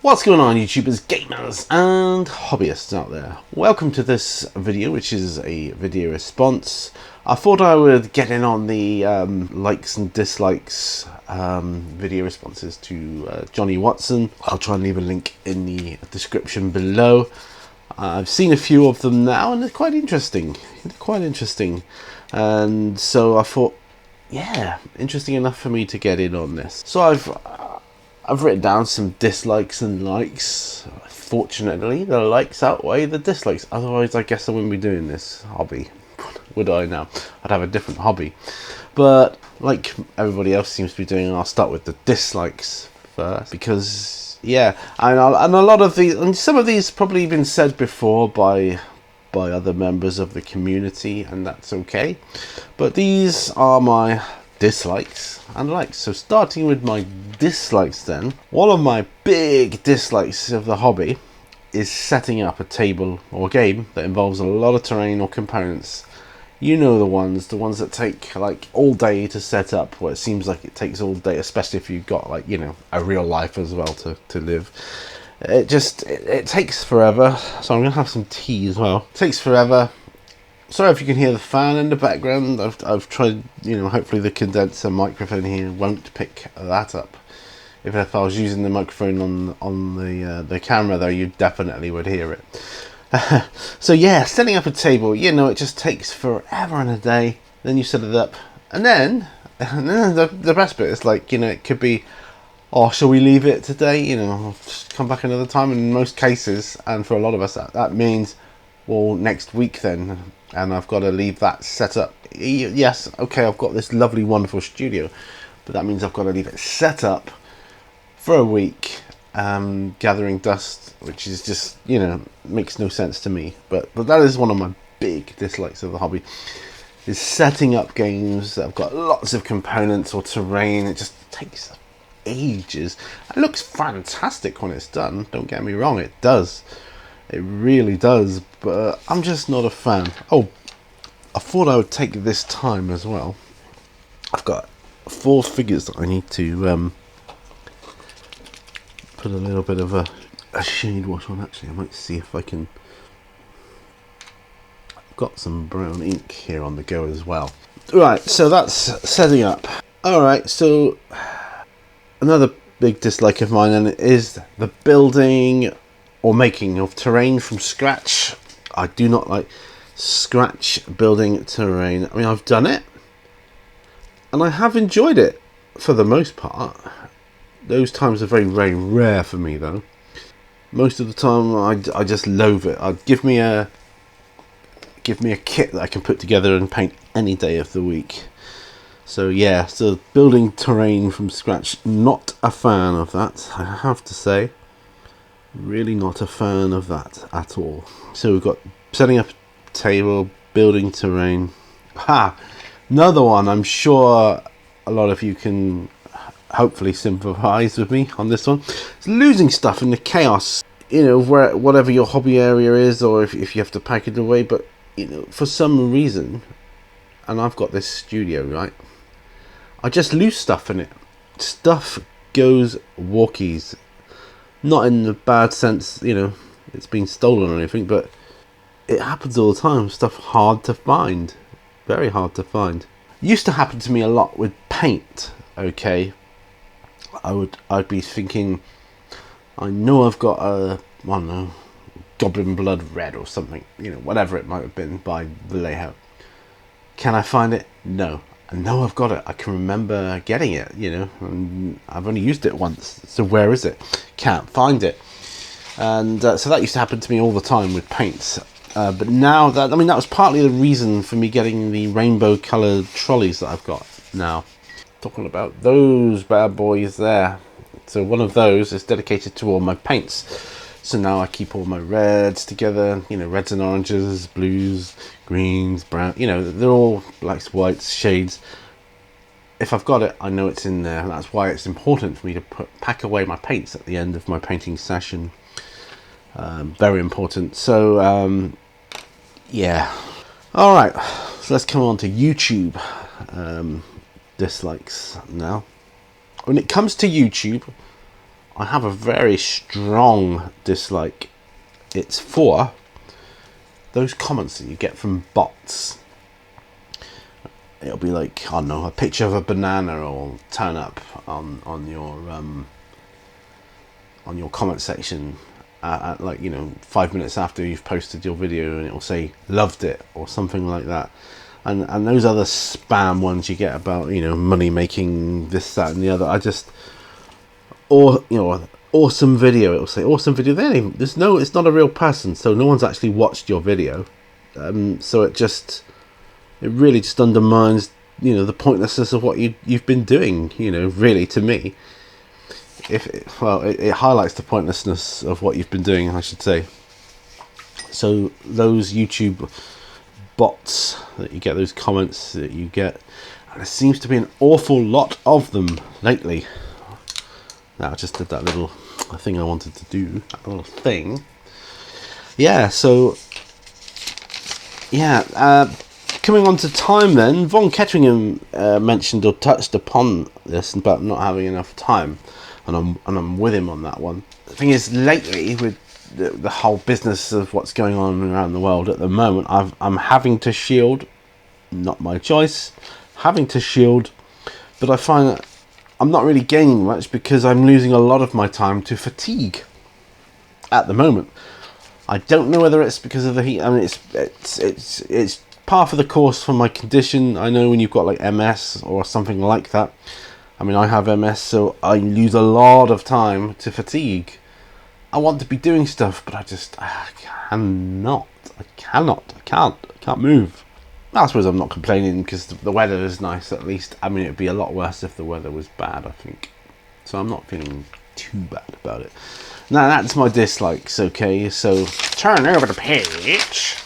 What's going on, YouTubers, gamers and hobbyists out there? Welcome to this video, which is a video response. I thought I would get in on the likes and dislikes video responses to Johnny Watson. I'll try and leave a link in the description below. I've seen a few of them now and they're quite interesting. And so I thought, yeah, interesting enough for me to get in on this. So I've written down some dislikes and likes. Fortunately, the likes outweigh the dislikes. Otherwise, I guess I wouldn't be doing this hobby, would I now? I'd have a different hobby. But like everybody else seems to be doing, I'll start with the dislikes first. Because, yeah, and a lot of these, and some of these probably been said before by other members of the community, and that's okay. But these are my dislikes and likes. So starting with my dislikes then, one of my big dislikes of the hobby is setting up a table or game that involves a lot of terrain or components. You know, the ones that take like all day to set up, where it seems like it takes all day, especially if you've got, like, you know, a real life as well to live. It takes forever. So I'm gonna have some tea as well. It takes forever. Sorry if you can hear the fan in the background. I've tried, you know, hopefully the condenser microphone here won't pick that up. If I was using the microphone on the camera though, you definitely would hear it. So yeah, setting up a table, you know, it just takes forever and a day. Then you set it up, and then the best bit is, like, you know, it could be, oh, shall we leave it today? You know, just come back another time. In most cases, and for a lot of us, that means, well, next week then. And I've got to leave that set up. Yes, okay, I've got this lovely, wonderful studio, but that means I've got to leave it set up for a week, gathering dust, which is just, you know, makes no sense to me. But that is one of my big dislikes of the hobby, is setting up games that have got lots of components or terrain. It just takes ages. It looks fantastic when it's done, don't get me wrong, it does. It really does, but I'm just not a fan. Oh, I thought I would take this time as well. I've got 4 figures that I need to put a little bit of a shade wash on. Actually, I might see if I can. I've got some brown ink here on the go as well. Right, so that's setting up. Alright, so another big dislike of mine then is the building or making of terrain from scratch. I do not like scratch building terrain. I mean, I've done it and I have enjoyed it for the most part. Those times are very, very rare for me though. Most of the time I just loathe it. Give me a kit that I can put together and paint any day of the week. So yeah, so building terrain from scratch, not a fan of that, I have to say. Really not a fan of that at all. So we've got setting up a table, building terrain. Another one. I'm sure a lot of you can hopefully sympathize with me on this one. It's losing stuff in the chaos, you know, whatever your hobby area is, or if you have to pack it away. But, you know, for some reason, and I've got this studio, right, I just lose stuff in it. Stuff goes walkies. Not in the bad sense, you know, it's been stolen or anything, but it happens all the time. Stuff hard to find. Very hard to find. Used to happen to me a lot with paint, okay? I'd be thinking, I know I've got a, I don't know, Goblin Blood Red or something, you know, whatever it might have been by the layout. Can I find it? No. I know I've got it. I can remember getting it, you know, and I've only used it once. So where is it? Can't find it. And so that used to happen to me all the time with paints. But now that, I mean, that was partly the reason for me getting the rainbow coloured trolleys that I've got now. Talking about those bad boys there. So one of those is dedicated to all my paints. So now I keep all my reds together, you know, reds and oranges, blues, greens, brown, you know, they're all blacks, whites, shades. If I've got it, I know it's in there, and that's why it's important for me to pack away my paints at the end of my painting session. Very important. So, yeah. Alright, so let's come on to YouTube dislikes now. When it comes to YouTube, I have a very strong dislike. It's for those comments that you get from bots. It'll be like, I don't know, a picture of a banana will turn up on your comment section at like, 5 minutes after you've posted your video, and it will say loved it or something like that. And those other spam ones you get about, money making, this, that, and the other. Awesome video. It will say awesome video. It's not a real person, so no one's actually watched your video. So it really just undermines, the pointlessness of what you've been doing. Really, to me, it highlights the pointlessness of what you've been doing, I should say. So those YouTube bots that you get, those comments that you get, and there seems to be an awful lot of them lately. Now I just did that little thing I wanted to do, that little thing. Yeah, so coming on to time then, Von Ketteringham mentioned or touched upon this about not having enough time, and I'm with him on that one. The thing is, lately, with the whole business of what's going on around the world at the moment, I'm having to shield, not my choice, having to shield, but I find that I'm not really gaining much because I'm losing a lot of my time to fatigue at the moment. I don't know whether it's because of the heat. I mean, it's par for the course for my condition. I know when you've got like MS or something like that. I mean, I have MS, so I lose a lot of time to fatigue. I want to be doing stuff, but I can't move. I suppose I'm not complaining because the weather is nice, at least. I mean, it'd be a lot worse if the weather was bad, I think. So I'm not feeling too bad about it. Now, that's my dislikes, okay? So, turn over the page.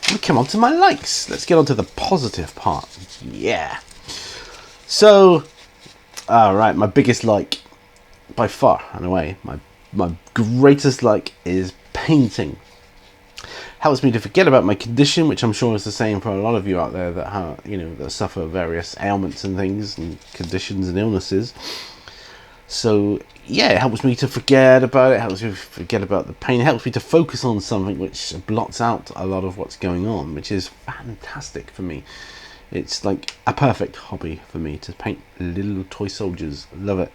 We come on to my likes. Let's get on to the positive part. Yeah. So, alright, my biggest like, by far, in a way, my greatest like is painting. Helps me to forget about my condition, which I'm sure is the same for a lot of you out there that have, that suffer various ailments and things and conditions and illnesses. So yeah, it helps me to forget about it. Helps me to forget about the pain. It helps me to focus on something which blots out a lot of what's going on, which is fantastic for me. It's like a perfect hobby for me to paint little toy soldiers. Love it.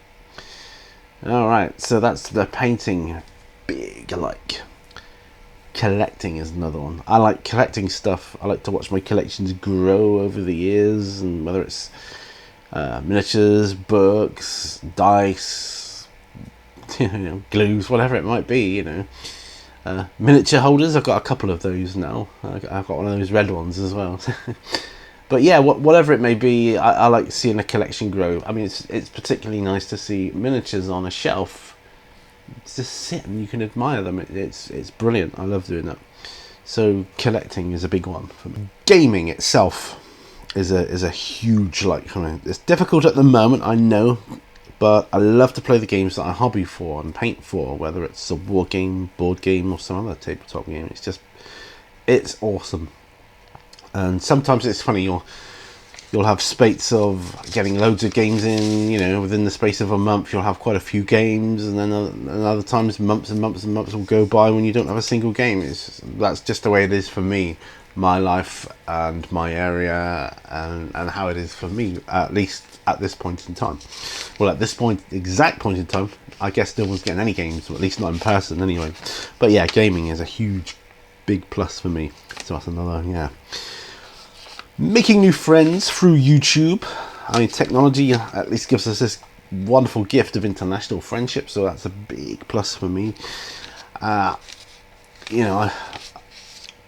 All right, so that's the painting. Big like. Collecting is another one. I like collecting stuff. I like to watch my collections grow over the years, and whether it's miniatures, books, dice, glues, whatever it might be, miniature holders. I've got a couple of those now. I've got one of those red ones as well. But yeah, whatever it may be, I like seeing a collection grow. I mean, it's particularly nice to see miniatures on a shelf. Just sit and you can admire them. It's brilliant. I love doing that. So collecting is a big one for me. Gaming itself is a huge like for me. It's difficult at the moment, I know, but I love to play the games that I hobby for and paint for, whether it's a war game, board game, or some other tabletop game. It's awesome. And sometimes it's funny, you'll have spates of getting loads of games in, within the space of a month. You'll have quite a few games, and then other times months and months and months will go by when you don't have a single game. That's just the way it is for me, my life and my area, and how it is for me, at least at this point in time. Well, at this exact point in time, I guess no one's getting any games, or at least not in person anyway. But yeah, gaming is a huge, big plus for me. So that's another, yeah. Making new friends through YouTube. I mean, technology at least gives us this wonderful gift of international friendship, so that's a big plus for me. I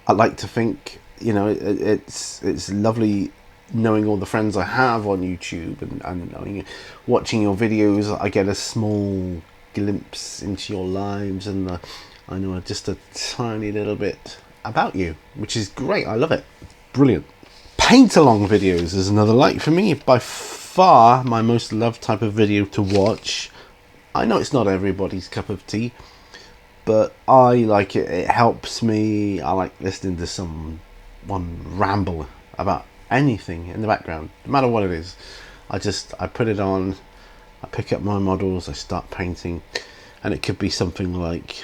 like to think, it's lovely knowing all the friends I have on YouTube, and watching your videos. I get a small glimpse into your lives, and I know just a tiny little bit about you, which is great. I love it. Brilliant. Paint along videos is another like for me. By far my most loved type of video to watch. I know it's not everybody's cup of tea, but I like it. It helps me. I like listening to someone ramble about anything in the background, no matter what it is. I put it on, I pick up my models, I start painting, and it could be something like,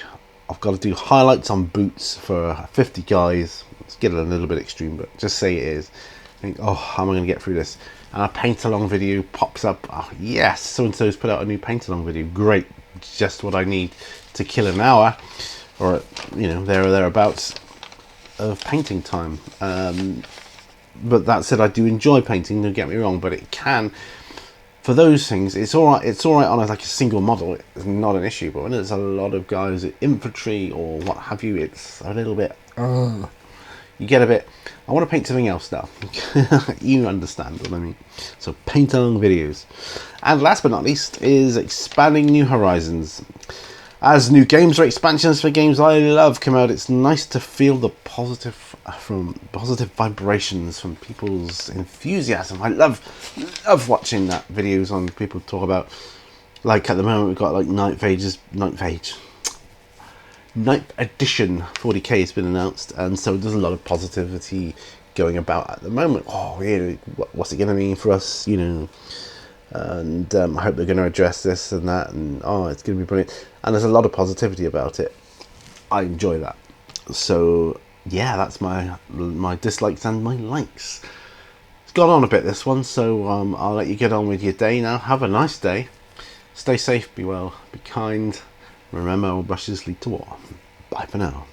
I've got to do highlights on boots for 50 guys. Let's get it a little bit extreme, but just say it is. Think, oh, how am I going to get through this? And a paint along video pops up. Oh, yes, so and so's put out a new paint along video. Great, just what I need to kill an hour, or there or thereabouts of painting time. But that said, I do enjoy painting. Don't get me wrong, but it can, for those things, it's all right. It's all right on a single model. It's not an issue. But when there's a lot of guys at infantry or what have you, it's a little bit. You get a bit. I want to paint something else now. You understand what I mean. So paint along videos. And last but not least is expanding new horizons. As new games or expansions for games I love come out, it's nice to feel the positive vibrations from people's enthusiasm. I love watching that videos on people talk about, like at the moment we've got like Ninth Edition 40k has been announced, and so there's a lot of positivity going about at the moment. Oh, really? What's it going to mean for us? And I hope they're going to address this and that, and it's going to be brilliant. And there's a lot of positivity about it. I enjoy that. So yeah, that's my dislikes and my likes. It's gone on a bit, this one, so I'll let you get on with your day now. Have a nice day. Stay safe, be well, be kind. Remember, all brushes lead to war. Bye for now.